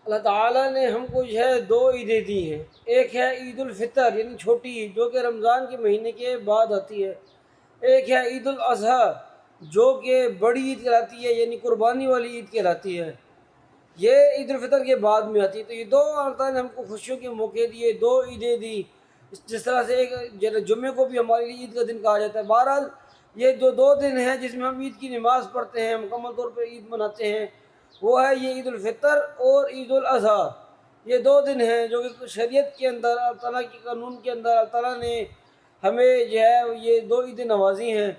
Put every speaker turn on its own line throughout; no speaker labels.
اللہ تعالیٰ نے ہم کو جو ہے دو عیدیں دی ہیں. ایک ہے عید الفطر یعنی چھوٹی عید جو کہ رمضان کے مہینے کے بعد آتی ہے. ایک ہے عید الاضحیٰ جو کہ بڑی عید کہلاتی ہے یعنی قربانی والی عید کہلاتی ہے. یہ عید الفطر کے بعد میں آتی ہے. تو یہ دو اللہ تعالیٰ نے ہم کو خوشیوں کے موقع دیے، دو عیدیں دی. جس طرح سے ایک جمعے کو بھی ہمارے لیے عید کا دن کہا جاتا ہے. بہرحال یہ جو دو دن ہیں جس میں ہم عید کی نماز پڑھتے ہیں، مکمل طور پہ عید مناتے ہیں، وہ ہے یہ عید الفطر اور عید الاضحیٰ. یہ دو دن ہیں جو کہ شریعت کے اندر اللہ تعالیٰ کے قانون کے اندر اللہ تعالیٰ نے ہمیں جو ہے یہ دو عیدیں نوازی ہیں.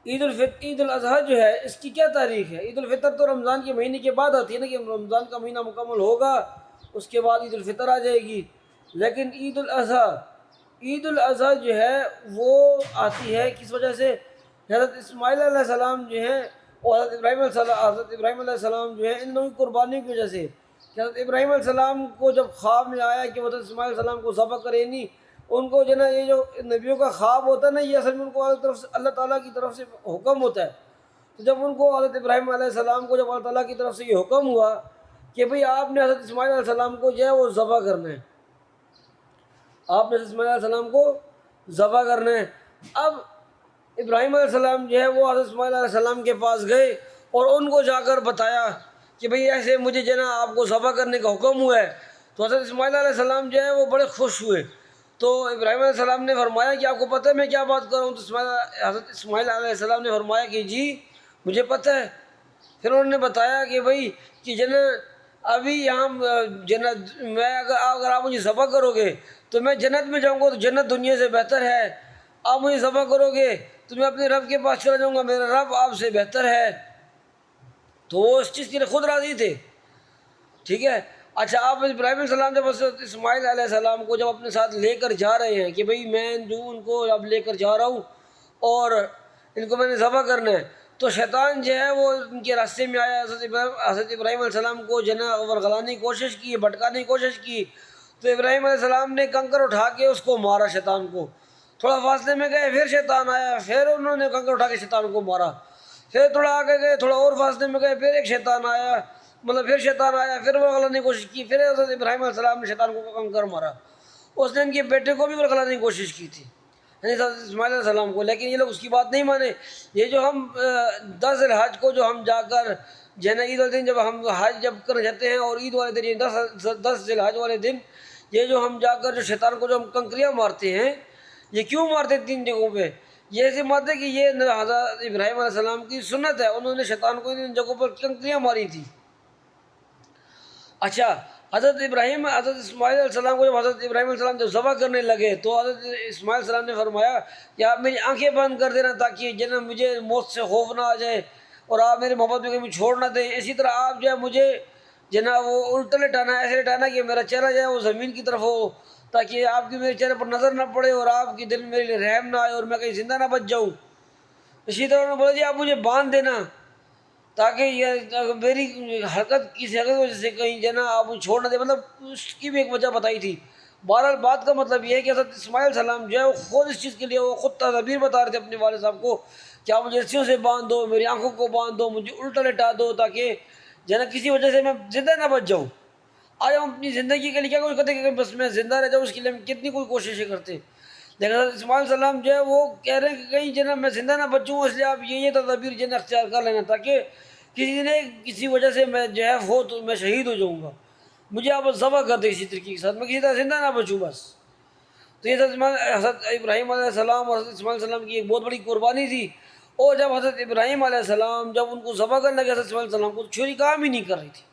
عید الاضحیٰ جو ہے اس کی کیا تاریخ ہے؟ عید الفطر تو رمضان کے مہینے کے بعد آتی ہے نا، کہ رمضان کا مہینہ مکمل ہوگا اس کے بعد عید الفطر آ جائے گی. لیکن عید الاضحیٰ جو ہے وہ آتی ہے کس وجہ سے؟ حضرت اسماعیل علیہ السلام جو ہیں اور حضرت ابراہیم علیہ السلام جو ہیں ان دونوں کی قربانی کی وجہ سے. حضرت ابراہیم علیہ السلام کو جب خواب میں آیا کہ حضرت اسماعیل علیہ السلام کو ذبح کرے نہیں، ان کو جو ہے نا یہ جو نبیوں کا خواب ہوتا ہے نا، یہ اصل میں ان کو اللہ تعالیٰ کی طرف سے حکم ہوتا ہے. تو جب ان کو حضرت ابراہیم علیہ السلام کو جب اللہ تعالیٰ کی طرف سے یہ حکم ہوا کہ بھئی آپ نے حضرت اسماعیل علیہ السلام کو جو ہے وہ ذبح کرنا ہے، آپ نے حضرت اسماعیل علیہ السلام کو ذبح کرنا ہے. اب ابراہیم علیہ السلام جو ہے وہ حضرت اسماعیل علیہ السلام کے پاس گئے اور ان کو جا کر بتایا کہ بھئی ایسے مجھے جو ہے نا آپ کو ذبح کرنے کا حکم ہوا ہے. تو حضرت اسماعیل علیہ السلام جو ہے وہ بڑے خوش ہوئے. تو ابراہیم علیہ السلام نے فرمایا کہ آپ کو پتہ ہے میں کیا بات کر رہا ہوں؟ تو حضرت اسماعیل علیہ السلام نے فرمایا کہ جی مجھے پتہ ہے. پھر انہوں نے بتایا کہ بھئی کہ ابھی یہاں میں اگر آپ مجھے ذبح کرو گے تو میں جنت میں جاؤں گا، تو جنت دنیا سے بہتر ہے. آپ مجھے ذبح کرو گے تو میں اپنے رب کے پاس چلا جاؤں گا، میرا رب آپ سے بہتر ہے. تو وہ اس چیز کے لیے خود راضی تھے. ٹھیک ہے. اچھا، آپ ابراہیم علیہ السلام جب اسماعیل علیہ السلام کو جب اپنے ساتھ لے کر جا رہے ہیں کہ بھئی میں جو ان کو اب لے کر جا رہا ہوں اور ان کو میں نے ذبح کرنا ہے، تو شیطان جو ہے وہ ان کے راستے میں آیا. حضرت ابراہیم علیہ السلام کو ورغلانے کی کوشش کی، بھٹکانے کی کوشش کی. تو ابراہیم علیہ السلام نے کنکر اٹھا کے اس کو مارا، شیطان کو. تھوڑا فاصلے میں گئے پھر شیطان آیا، پھر انہوں نے کنکر اٹھا کے شیطان کو مارا. پھر تھوڑا آگے گئے، تھوڑا اور فاصلے میں گئے، پھر ایک شیطان آیا، پھر شیطان آیا، پھر ورغلانے کی کوشش کی. پھر حضرت ابراہیم علیہ السلام نے شیطان کو کنکر مارا. اس نے ان کے بیٹے کو بھی ورغلانے کی کوشش کی تھی، یعنی حضرت اسماعیل علیہ السلام کو. لیکن یہ لوگ اس کی بات نہیں مانے. یہ جو ہم 10 ذی الحج کو جو ہم جا کر عید والے دن جب ہم حج جب کر جاتے ہیں، اور عید والے دن 10 ذی الحج والے دن یہ جو ہم جا کر جو شیطان کو جو ہم کنکریاں مارتے ہیں، یہ کیوں مارتے 3 جگہوں پہ؟ یہ ایسے مارتے کہ یہ حضرت ابراہیم علیہ السلام کی سنت ہے، انہوں نے شیطان کو ان جگہوں پر کنکریاں ماری تھی. اچھا، حضرت اسماعیل علیہ السلام کو جب حضرت ابراہیم علیہ السلام جب ذبح کرنے لگے تو حضرت اسماعیل علیہ السلام نے فرمایا کہ آپ میری آنکھیں بند کر دینا تاکہ مجھے موت سے خوف نہ آ جائے اور آپ میرے محبت میں کبھی چھوڑ نہ دیں. اسی طرح آپ جو ہے مجھے وہ الٹا لٹانا، ایسے لٹانا کہ میرا چہرہ جو ہے وہ زمین کی طرف ہو، تاکہ آپ کی میرے چہرے پر نظر نہ پڑے اور آپ کی دل میں میرے لیے رحم نہ آئے اور میں کہیں زندہ نہ بچ جاؤں. اسی طرح انہوں نے بولا جی آپ مجھے باندھ دینا تاکہ یہ میری حرکت کسی حرکت کی وجہ سے کہیں آپ مجھے چھوڑ نہ دیں. اس کی بھی ایک وجہ بتائی تھی. بہرحال بات کا مطلب یہ ہے کہ حضرت اسماعیل علیہ السلام جو ہے وہ خود اس چیز کے لیے وہ خود تدابیر بتا رہے تھے اپنے والد صاحب کو کہ آپ مجھے رسیوں سے باندھ دو، میری آنکھوں کو باندھ دو، مجھے الٹا لٹا دو تاکہ کسی وجہ سے میں زندہ نہ بچ جاؤں. آج ہم اپنی زندگی کے لیے کیا کچھ کرتے کہ بس میں زندہ رہ جاؤں، اس کے لیے ہم کتنی کوئی کوششیں کرتے. لیکن حضرت اسماعیل علیہ السلام جو ہے وہ کہہ رہے ہیں کہ کہیں میں زندہ نہ بچوں، اس لیے آپ یہ تدابیر اختیار کر لینا تاکہ کسی وجہ سے میں جو ہے تو میں شہید ہو جاؤں گا، مجھے آپ ذبح کر دیں کسی طریقے کے ساتھ، میں کسی طرح زندہ نہ بچوں بس. تو یہ حضرت ابراہیم علیہ السلام اور حضرت اسماعیل علیہ السلام کی ایک بہت بڑی قربانی تھی. اور جب حضرت ابراہیم علیہ السلام جب ان کو ذبح کرنے لگے، حضرت اسماعیل علیہ السلام کو چھری کام ہی نہیں کر رہی تھی.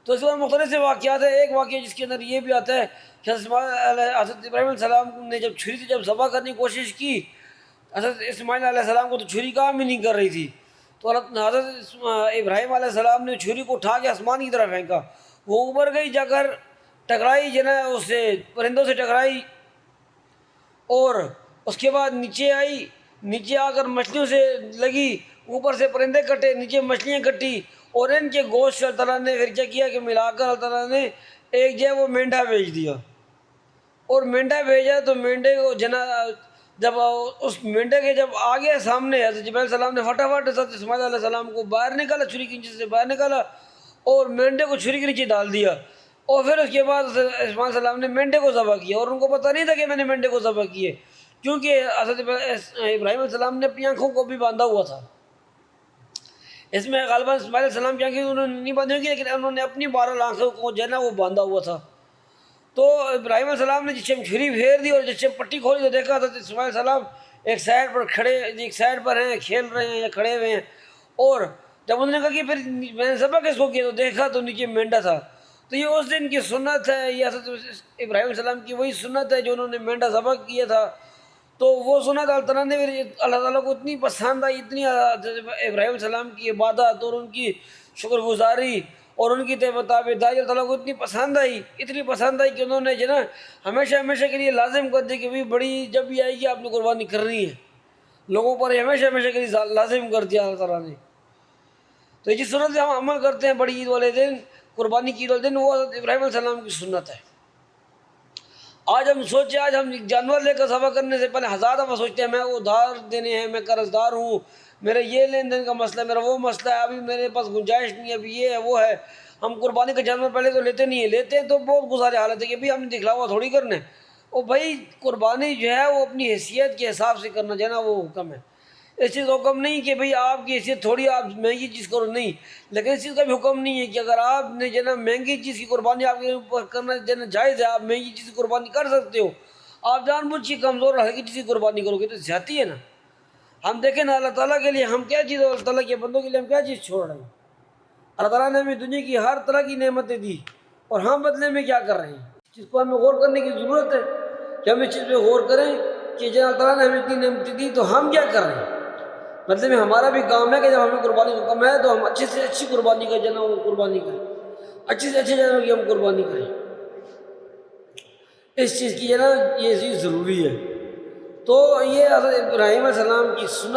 تو اس پر مختلف سے واقعات ہیں. ایک واقعہ جس کے اندر یہ بھی آتا ہے کہ حضرت ابراہیم علیہ السلام نے جب چھری سے ذبح کرنے کی کوشش کی، حضرت اسماعیل علیہ السلام کو تو چھری کام ہی نہیں کر رہی تھی. تو حضرت ابراہیم علیہ السلام نے چھری کو اٹھا کے آسمان کی طرف پھینکا. وہ اوپر گئی، جا کر ٹکرائی اس سے پرندوں سے ٹکرائی، اور اس کے بعد نیچے آئی، نیچے آ کر مچھلیوں سے لگی، اوپر سے پرندے کٹے، نیچے مچھلیاں کٹی، اور ان کے گوشت اللہ تعالیٰ نے پھر کیا کیا کہ ملا کر اللہ تعالیٰ نے ایک جو ہے وہ مینڈھا بھیج دیا. اور مینڈھا بھیجا تو مینڈھے کو جب اس مینڈھے کے جب آگے سامنے حضرت جبرائیل علیہ السلام نے فٹافٹ حضرت اسماعیل علیہ السلام کو باہر نکالا، چھری کی انچ سے باہر نکالا، اور مینڈے کو چھری کے نیچے ڈال دیا، اور پھر اس کے بعد اسماعیل علیہ السلام نے مینڈے کو ذبح کیا، اور ان کو پتہ نہیں تھا کہ میں نے مینڈے کو ذبح کیے، کیونکہ حضرت ابراہیم علیہ السلام نے اپنی آنکھوں کو بھی باندھا ہوا تھا۔ اس میں غالباً اسماعیل علیہ السلام کی آنکھیں انہوں نے نہیں باندھی ہوگی، لیکن انہوں نے اپنی 12 آنکھوں کو جو ہے نا وہ باندھا ہوا تھا۔ تو ابراہیم علیہ السلام نے جس ٹائم چھری پھیر دی اور جس ٹائم پٹی کھولی تو دیکھا تھا اسماعیل علیہ السلام ایک سائڈ پر کھڑے، ایک سائڈ پر ہیں، کھیل رہے ہیں یا کھڑے ہوئے ہیں، اور جب انہوں نے کہا کہ پھر میں نے ذبح کس کو کیا تو دیکھا تو نیچے مینڈا تھا۔ تو یہ اس دن کی سنت ہے، یہ حضرت ابراہیم علیہ السلام کی وہی سنت ہے جو انہوں نے مینڈا ذبح کیا تھا۔ تو وہ سنت اللہ تعالیٰ نے اللہ تعالیٰ کو اتنی پسند آئی، اتنی ابراہیم علیہ السلام کی عبادت اور ان کی شکر گزاری اور ان کی تابعداری اللہ تعالیٰ کو اتنی پسند آئی، اتنی پسند آئی کہ انہوں نے جو نا ہمیشہ ہمیشہ کے لیے لازم کر دی کہ بھائی بڑی جب بھی آئے گی آپ نے قربانی کرنی ہے، لوگوں پر ہمیشہ ہمیشہ کے لیے لازم کر دیا اللہ تعالیٰ نے۔ تو جس سنت سے ہم عمل کرتے ہیں بڑی عید والے دن، قربانی کی عید والے دن، وہ حضرت ابراہیم علیہ السلام کی سنت ہے۔ آج ہم سوچیں، آج ہم جانور لے کر ذبح کرنے سے پہلے ہزار دفعہ سوچتے ہیں میں ادھار دینے ہیں، میں قرض دار ہوں، میرا یہ لین دین کا مسئلہ ہے، میرا وہ مسئلہ ہے، ابھی میرے پاس گنجائش نہیں ہے، ابھی یہ ہے وہ ہے۔ ہم قربانی کا جانور پہلے تو لیتے نہیں ہیں، لیتے ہیں تو بہت گزارے حالت ہے کہ بھائی ہم نے دکھلا ہوا تھوڑی کرنا ہے۔ اور بھائی قربانی جو ہے وہ اپنی حیثیت کے حساب سے کرنا جو ہے نا وہ حکم ہے۔ اس چیز کا حکم نہیں کہ بھئی آپ کی حیثیت تھوڑی آپ مہنگی چیز کرو، نہیں، لیکن اس چیز کا بھی حکم نہیں ہے کہ اگر آپ نے جو ہے نا مہنگی چیز کی قربانی آپ کے اوپر کرنا جو ہے نا جائز ہے، آپ مہنگی چیز کی قربانی کر سکتے ہو، آپ جان بوجھ کے کمزور اور ہلکی چیز کی قربانی کرو گے تو زیادتی ہے نا۔ ہم دیکھیں نا اللہ تعالیٰ کے لیے ہم کیا چیز، اللہ تعالیٰ کے بندوں کے لیے ہم کیا چیز چھوڑ رہے ہیں۔ اللہ تعالیٰ نے ہمیں دنیا کی ہر طرح کی نعمتیں دی اور ہم بدلے میں کیا کر رہے ہیں، اس چیز کو ہمیں غور کرنے کی ضرورت ہے کہ ہم اس چیز پہ غور کریں کہ جب اللہ تعالیٰ نے ہمیں اتنی نعمتیں دی تو ہم کیا کر رہے ہیں۔ مطلب ہمارا بھی کام ہے کہ جب ہمیں قربانی کا حکم ہے تو ہم اچھے سے اچھی قربانی کا جو ہے نا وہ قربانی کریں، اچھے سے اچھے جانور کی ہم قربانی کریں، اس چیز کی جو ہے نا یہ چیز ضروری ہے۔ تو یہ حضرت ابراہیم علیہ السلام کی سنت